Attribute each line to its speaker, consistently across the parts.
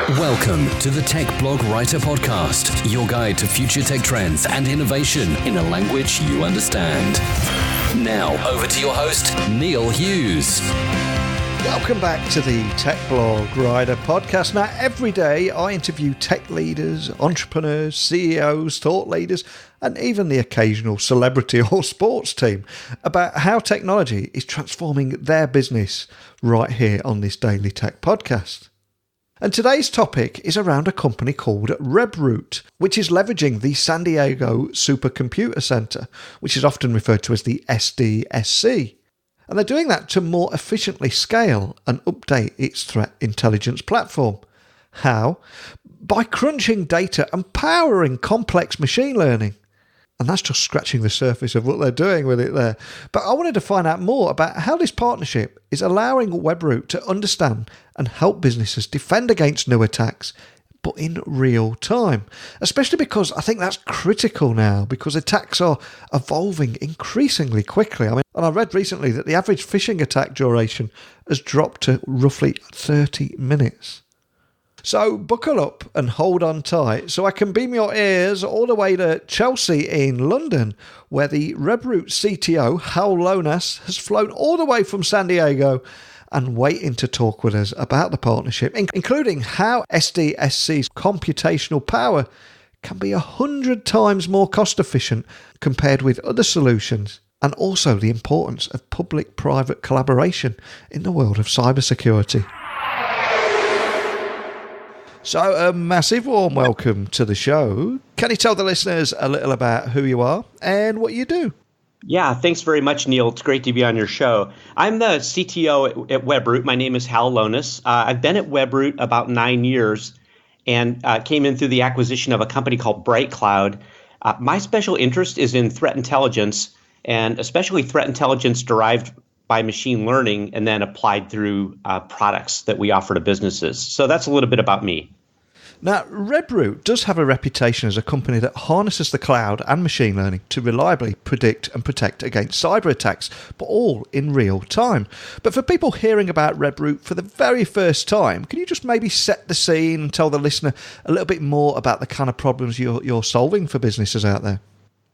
Speaker 1: Welcome to the Tech Blog Writer Podcast, your guide to future tech trends and innovation in a language you understand. Now, over to your host, Neil Hughes.
Speaker 2: Welcome back to the Tech Blog Writer Podcast. Now, every day I interview tech leaders, entrepreneurs, CEOs, thought leaders, and even the occasional celebrity or sports team about how technology is transforming their business right here on this Daily Tech Podcast. And today's topic is around a company called Webroot, which is leveraging the San Diego Supercomputer Center, which is often referred to as the SDSC. And they're doing that to more efficiently scale and update its threat intelligence platform. How? By crunching data and powering complex machine learning. And that's just scratching the surface of what they're doing with it there. But I wanted to find out more about how this partnership is allowing Webroot to understand and help businesses defend against new attacks, but in real time. Especially because I think that's critical now, because attacks are evolving increasingly quickly. And I read recently that the average phishing attack duration has dropped to roughly 30 minutes. So buckle up and hold on tight so I can beam your ears all the way to Chelsea in London, where the Webroot CTO, Hal Lonas, has flown all the way from San Diego and waiting to talk with us about the partnership, including how SDSC's computational power can be 100 times more cost efficient compared with other solutions, and also the importance of public-private collaboration in the world of cybersecurity. So a massive warm welcome to the show. Can you tell the listeners a little about who you are and what you do?
Speaker 3: Yeah, thanks very much, Neil. It's great to be on your show. I'm the CTO at Webroot. My name is Hal Lonas. I've been at Webroot about 9 years and came in through the acquisition of a company called Bright Cloud. My special interest is in threat intelligence, and especially threat intelligence derived by machine learning and then applied through products that we offer to businesses. So that's a little bit about me.
Speaker 2: Now, Webroot does have a reputation as a company that harnesses the cloud and machine learning to reliably predict and protect against cyber attacks, but all in real time. But for people hearing about Webroot for the very first time, can you just maybe set the scene and tell the listener a little bit more about the kind of problems you're solving for businesses out there?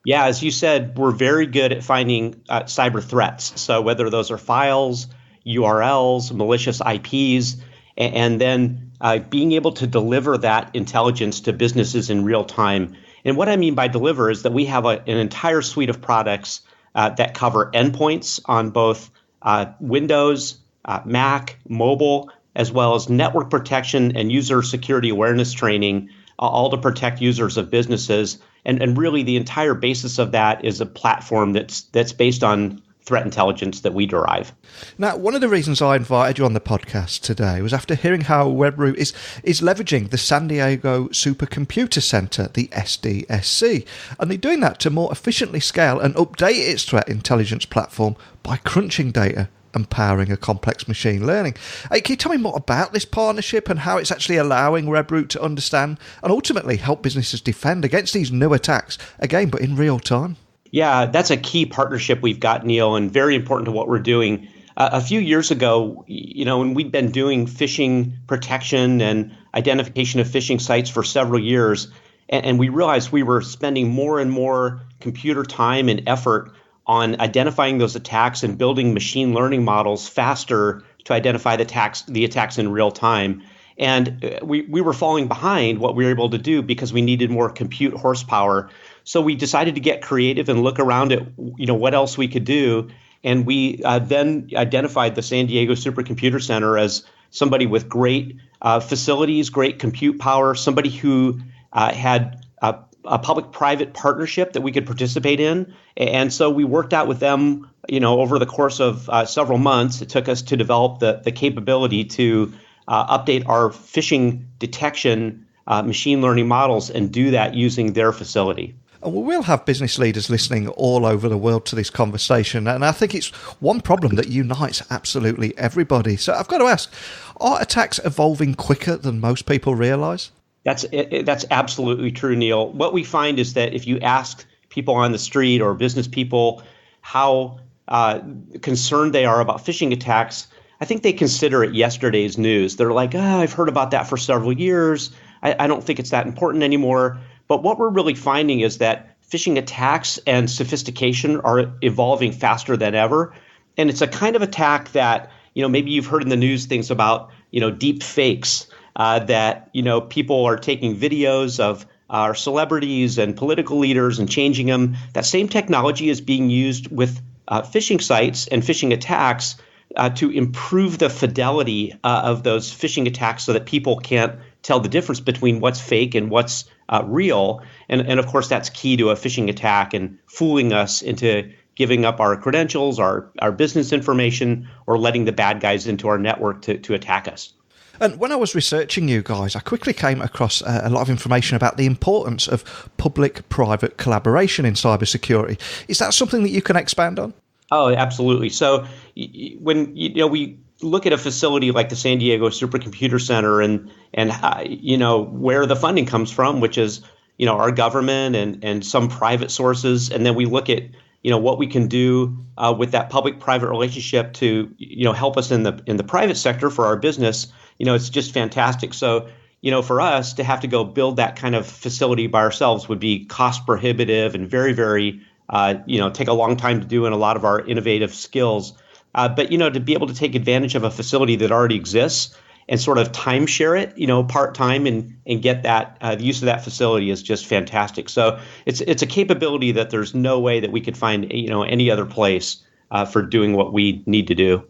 Speaker 3: Yeah, as you said, we're very good at finding cyber threats. So whether those are files, URLs, malicious IPs, and then being able to deliver that intelligence to businesses in real time. And what I mean by deliver is that we have an entire suite of products that cover endpoints on both Windows, Mac, mobile, as well as network protection and user security awareness training, all to protect users of businesses. And really the entire basis of that is a platform that's based on threat intelligence that we derive.
Speaker 2: Now, one of the reasons I invited you on the podcast today was after hearing how Webroot is leveraging the San Diego Supercomputer Center, the SDSC, and they're doing that to more efficiently scale and update its threat intelligence platform by crunching data and powering a complex machine learning. Can you tell me more about this partnership and how it's actually allowing Webroot to understand and ultimately help businesses defend against these new attacks, again, but in real time?
Speaker 3: Yeah, that's a key partnership we've got, Neil, and very important to what we're doing. A few years ago, when we'd been doing phishing protection and identification of phishing sites for several years, and we realized we were spending more and more computer time and effort on identifying those attacks and building machine learning models faster to identify the attacks in real time. And we were falling behind what we were able to do because we needed more compute horsepower. So we decided to get creative and look around at what else we could do. And we then identified the San Diego Supercomputer Center as somebody with great facilities, great compute power, somebody who had a public-private partnership that we could participate in. And so we worked out with them, over the course of several months. It took us to develop the capability to update our phishing detection machine learning models and do that using their facility.
Speaker 2: And we will have business leaders listening all over the world to this conversation. And I think it's one problem that unites absolutely everybody. So I've got to ask, are attacks evolving quicker than most people realize?
Speaker 3: That's absolutely true, Neil. What we find is that if you ask people on the street or business people how concerned they are about phishing attacks, I think they consider it yesterday's news. They're like, oh, I've heard about that for several years. I don't think it's that important anymore. But what we're really finding is that phishing attacks and sophistication are evolving faster than ever. And it's a kind of attack that, maybe you've heard in the news things about, deep fakes, that, people are taking videos of our celebrities and political leaders and changing them. That same technology is being used with phishing sites and phishing attacks to improve the fidelity of those phishing attacks so that people can't tell the difference between what's fake and what's real. And of course, that's key to a phishing attack and fooling us into giving up our credentials, our business information, or letting the bad guys into our network to attack us.
Speaker 2: And when I was researching you guys, I quickly came across a lot of information about the importance of public-private collaboration in cybersecurity. Is that something that you can expand on?
Speaker 3: Oh, absolutely. So when we look at a facility like the San Diego Supercomputer Center and where the funding comes from, which is our government and some private sources, and then we look at what we can do with that public-private relationship to help us in the private sector for our business. It's just fantastic. So for us to have to go build that kind of facility by ourselves would be cost prohibitive and very, very take a long time to do in a lot of our innovative skills. But to be able to take advantage of a facility that already exists and sort of timeshare it, part-time and get that the use of that facility is just fantastic. So it's a capability that there's no way that we could find any other place for doing what we need to do.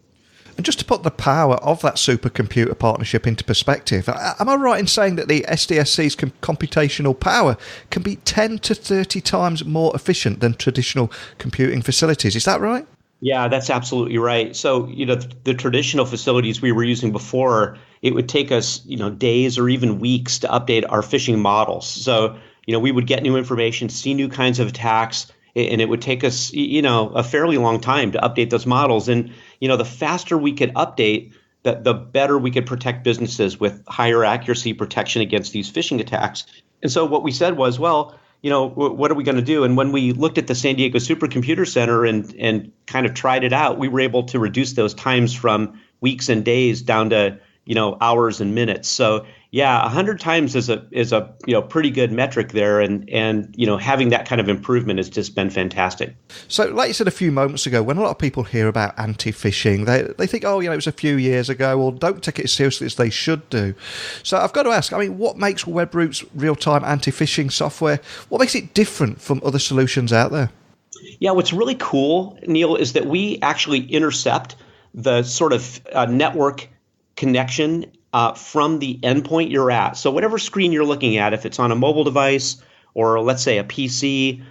Speaker 2: And just to put the power of that supercomputer partnership into perspective, am I right in saying that the SDSC's computational power can be 10 to 30 times more efficient than traditional computing facilities? Is that right?
Speaker 3: Yeah, that's absolutely right. So, the traditional facilities we were using before, it would take us, days or even weeks to update our phishing models. So, we would get new information, see new kinds of attacks, and it would take us, a fairly long time to update those models. And, the faster we could update, the better we could protect businesses with higher accuracy protection against these phishing attacks. And so what we said was, well, what are we going to do? And when we looked at the San Diego Supercomputer Center and kind of tried it out, we were able to reduce those times from weeks and days down to, hours and minutes. So yeah, 100 times is a pretty good metric there. And having that kind of improvement has just been fantastic.
Speaker 2: So like you said a few moments ago, when a lot of people hear about anti-phishing, they think, it was a few years ago, or don't take it as seriously as they should do. So I've got to ask, what makes Webroot's real-time anti-phishing software, what makes it different from other solutions out there?
Speaker 3: Yeah, what's really cool, Neil, is that we actually intercept the sort of network connection from the endpoint you're at. So whatever screen you're looking at, if it's on a mobile device or let's say a PC,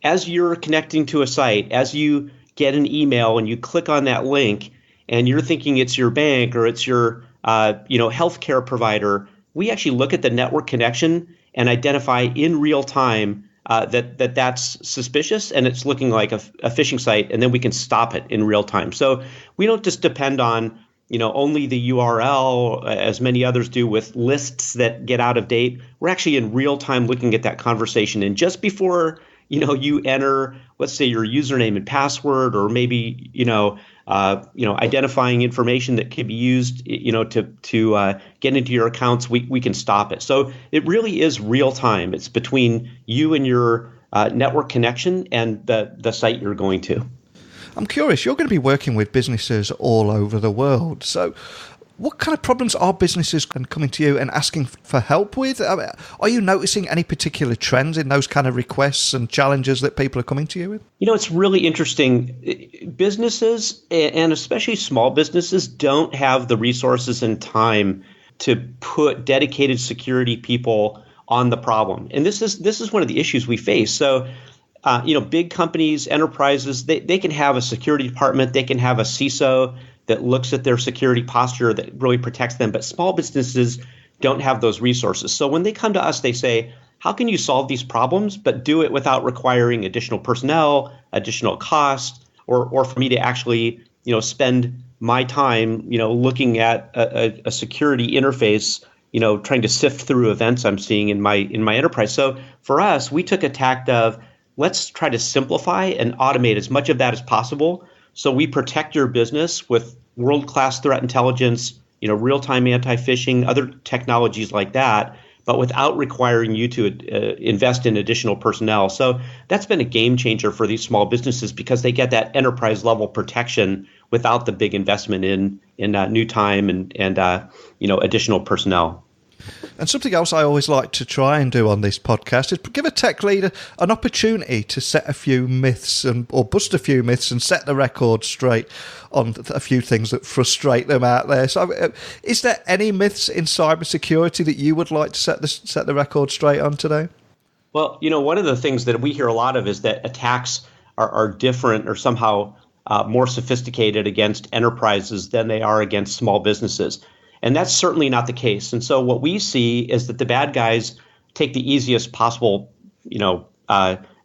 Speaker 3: as you're connecting to a site, as you get an email and you click on that link and you're thinking it's your bank or it's your healthcare provider, we actually look at the network connection and identify in real time that's suspicious and it's looking like a phishing site, and then we can stop it in real time. So we don't just depend on only the URL, as many others do with lists that get out of date. We're actually in real time looking at that conversation. And just before, you enter, let's say your username and password, or maybe, identifying information that can be used, to get into your accounts, we can stop it. So it really is real time. It's between you and your network connection and the site you're going to.
Speaker 2: I'm curious, you're going to be working with businesses all over the world. So what kind of problems are businesses coming to you and asking for help with? Are you noticing any particular trends in those kind of requests and challenges that people are coming to you with?
Speaker 3: It's really interesting. Businesses, and especially small businesses, don't have the resources and time to put dedicated security people on the problem. And this is one of the issues we face. So big companies, enterprises, they can have a security department, they can have a CISO that looks at their security posture that really protects them, but small businesses don't have those resources. So when they come to us, they say, how can you solve these problems, but do it without requiring additional personnel, additional cost, or for me to actually, spend my time, looking at a security interface, trying to sift through events I'm seeing in my enterprise. So for us, we took a tact of, let's try to simplify and automate as much of that as possible so we protect your business with world-class threat intelligence, real-time anti-phishing, other technologies like that, but without requiring you to invest in additional personnel. So that's been a game changer for these small businesses because they get that enterprise level protection without the big investment in new time and additional personnel.
Speaker 2: And something else I always like to try and do on this podcast is give a tech leader an opportunity to set a few myths or bust a few myths and set the record straight on a few things that frustrate them out there. So is there any myths in cybersecurity that you would like to set the record straight on today?
Speaker 3: Well, one of the things that we hear a lot of is that attacks are different or somehow more sophisticated against enterprises than they are against small businesses. And that's certainly not the case. And so what we see is that the bad guys take the easiest possible,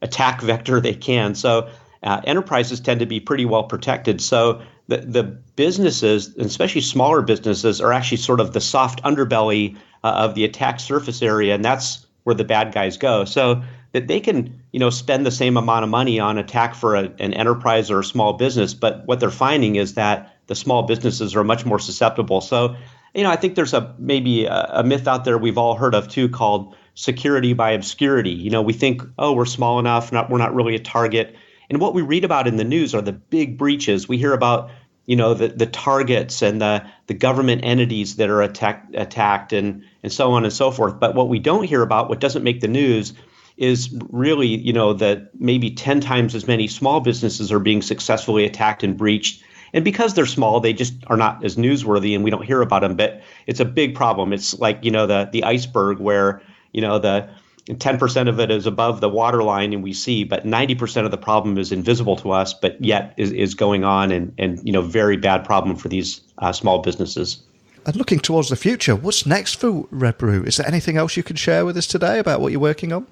Speaker 3: attack vector they can. So enterprises tend to be pretty well protected. So the businesses, and especially smaller businesses, are actually sort of the soft underbelly of the attack surface area, and that's where the bad guys go. So that they can, spend the same amount of money on attack for an enterprise or a small business, but what they're finding is that the small businesses are much more susceptible. So I think there's maybe a myth out there we've all heard of too called security by obscurity. We think, we're small enough, we're not really a target. And what we read about in the news are the big breaches. We hear about, the targets and the government entities that are attacked and so on and so forth. But what we don't hear about, what doesn't make the news, is really, that maybe 10 times as many small businesses are being successfully attacked and breached. And because they're small, they just are not as newsworthy and we don't hear about them. But it's a big problem. It's like, the iceberg where, the 10% of it is above the waterline and we see, but 90% of the problem is invisible to us, but yet is going on and very bad problem for these small businesses.
Speaker 2: And looking towards the future, what's next for Webroot? Is there anything else you can share with us today about what you're working on?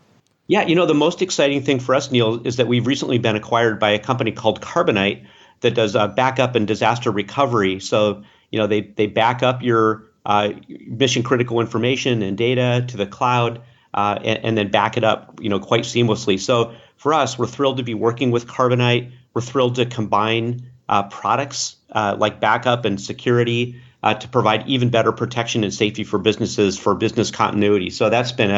Speaker 3: Yeah, the most exciting thing for us, Neil, is that we've recently been acquired by a company called Carbonite that does backup and disaster recovery. So, they back up your mission critical information and data to the cloud and then back it up, quite seamlessly. So for us, we're thrilled to be working with Carbonite. We're thrilled to combine products like backup and security to provide even better protection and safety for businesses for business continuity. So that's been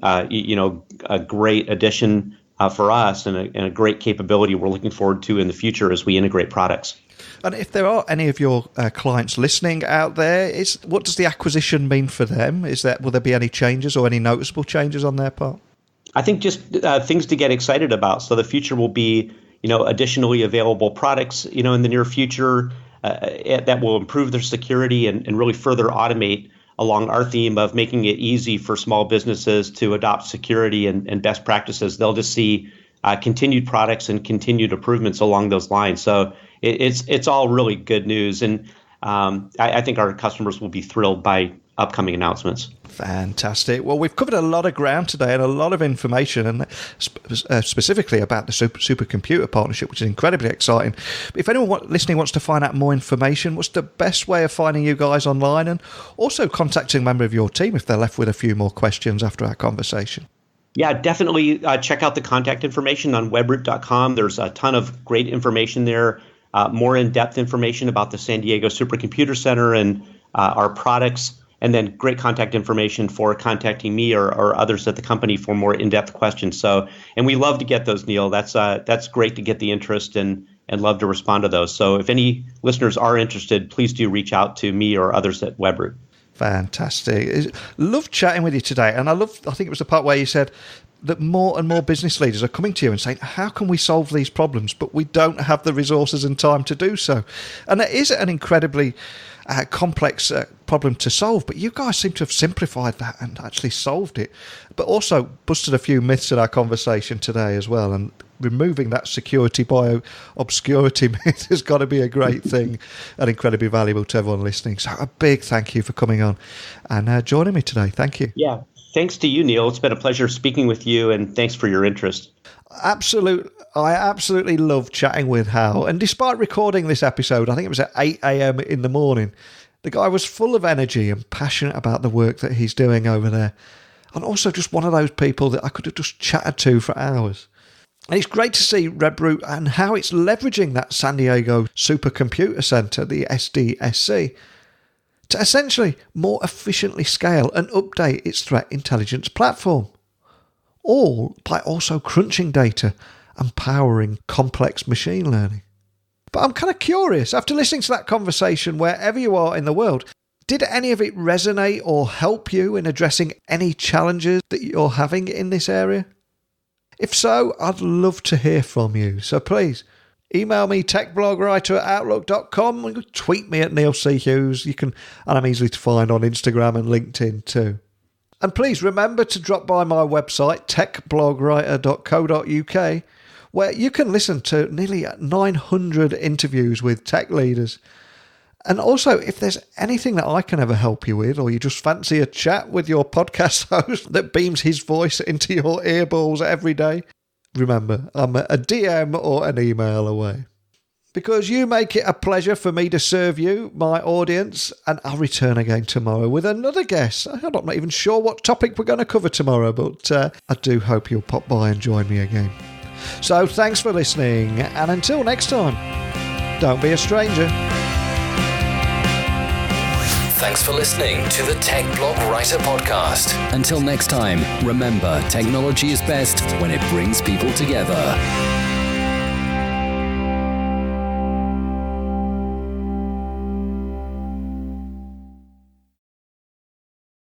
Speaker 3: a great addition for us and a great capability we're looking forward to in the future as we integrate products.
Speaker 2: And if there are any of your clients listening out there, what does the acquisition mean for them? Will there be any changes or any noticeable changes on their part?
Speaker 3: I think just things to get excited about. So the future will be, additionally available products, in the near future that will improve their security and really further automate along our theme of making it easy for small businesses to adopt security and best practices. They'll just see continued products and continued improvements along those lines. So it's all really good news. And I think our customers will be thrilled by upcoming announcements.
Speaker 2: Fantastic. Well, we've covered a lot of ground today and a lot of information, and specifically about the supercomputer partnership, which is incredibly exciting. If anyone listening wants to find out more information, what's the best way of finding you guys online, and also contacting a member of your team if they're left with a few more questions after our conversation?
Speaker 3: Yeah, definitely check out the contact information on webroot.com. There's a ton of great information there, more in-depth information about the San Diego Supercomputer Center and our products. And then great contact information for contacting me or others at the company for more in-depth questions. So, and we love to get those, Neil. That's great to get the interest and love to respond to those. So if any listeners are interested, please do reach out to me or others at Webroot.
Speaker 2: Fantastic. Love chatting with you today. And I think it was the part where you said that more and more business leaders are coming to you and saying, how can we solve these problems? But we don't have the resources and time to do so. And it is an incredibly complex problem to solve, but you guys seem to have simplified that and actually solved it, but also busted a few myths in our conversation today as well. And removing that security by obscurity myth has got to be a great thing and incredibly valuable to everyone listening. So a big thank you for coming on and joining me today. Thank you.
Speaker 3: Yeah, thanks to you, Neil. It's been a pleasure speaking with you, and thanks for your interest. I absolutely love chatting with Hal. And despite recording this episode, I think it was at 8 a.m. in the morning, the guy was full of energy and passionate about the work that he's doing over there. And also just one of those people that I could have just chatted to for hours.
Speaker 2: And it's great to see Webroot and how it's leveraging that San Diego Supercomputer Center, the SDSC, to essentially more efficiently scale and update its threat intelligence platform, all by also crunching data and powering complex machine learning. But I'm kind of curious, after listening to that conversation wherever you are in the world, did any of it resonate or help you in addressing any challenges that you're having in this area? If so, I'd love to hear from you. So please, email me, techblogwriter@outlook.com, tweet me at Neil C. Hughes. And I'm easily to find on Instagram and LinkedIn too. And please remember to drop by my website, techblogwriter.co.uk, where you can listen to nearly 900 interviews with tech leaders. And also, if there's anything that I can ever help you with, or you just fancy a chat with your podcast host that beams his voice into your earballs every day, remember, I'm a DM or an email away. Because you make it a pleasure for me to serve you, my audience, and I'll return again tomorrow with another guest. I'm not even sure what topic we're going to cover tomorrow, but I do hope you'll pop by and join me again. So thanks for listening, and until next time, don't be a stranger.
Speaker 1: Thanks for listening to the Tech Blog Writer Podcast. Until next time, remember, technology is best when it brings people together.